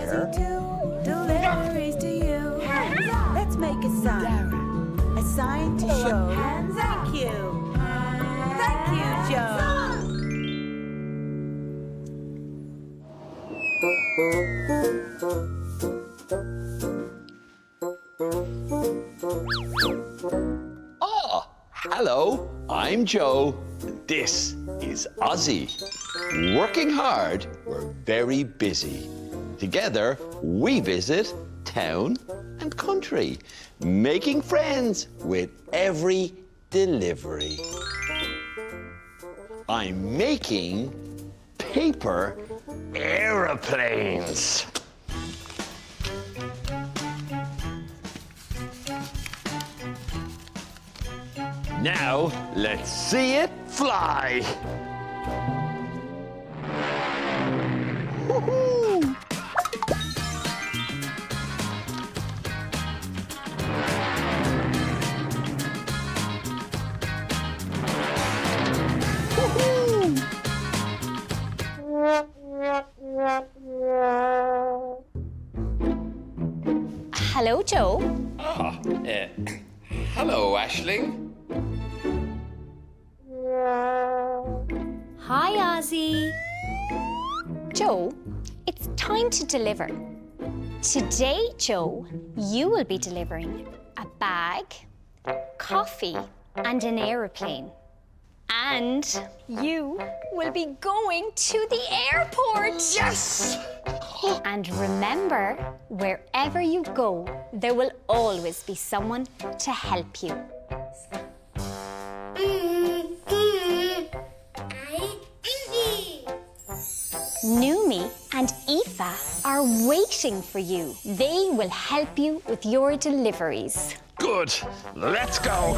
there. Deliveries to you. Let's make a sign. A sign to show. Thank you. Thank you, Joe. Ah, hello, I'm Joe. This is Ozzy. Working hard, we're very busy. Together, we visit town and country, making friends with every delivery. I'm making paper aeroplanes. Now, let's see it fly. Woohoo! Hello, Joe. Hello, Aisling. Hi, Ozzy. Joe, it's time to deliver. Today, Joe, you will be delivering a bag, coffee, and an aeroplane. And you will be going to the airport. Yes! And remember, wherever you go, there will always be someone to help you. Numi and Aoife are waiting for you. They will help you with your deliveries. Good. Let's go.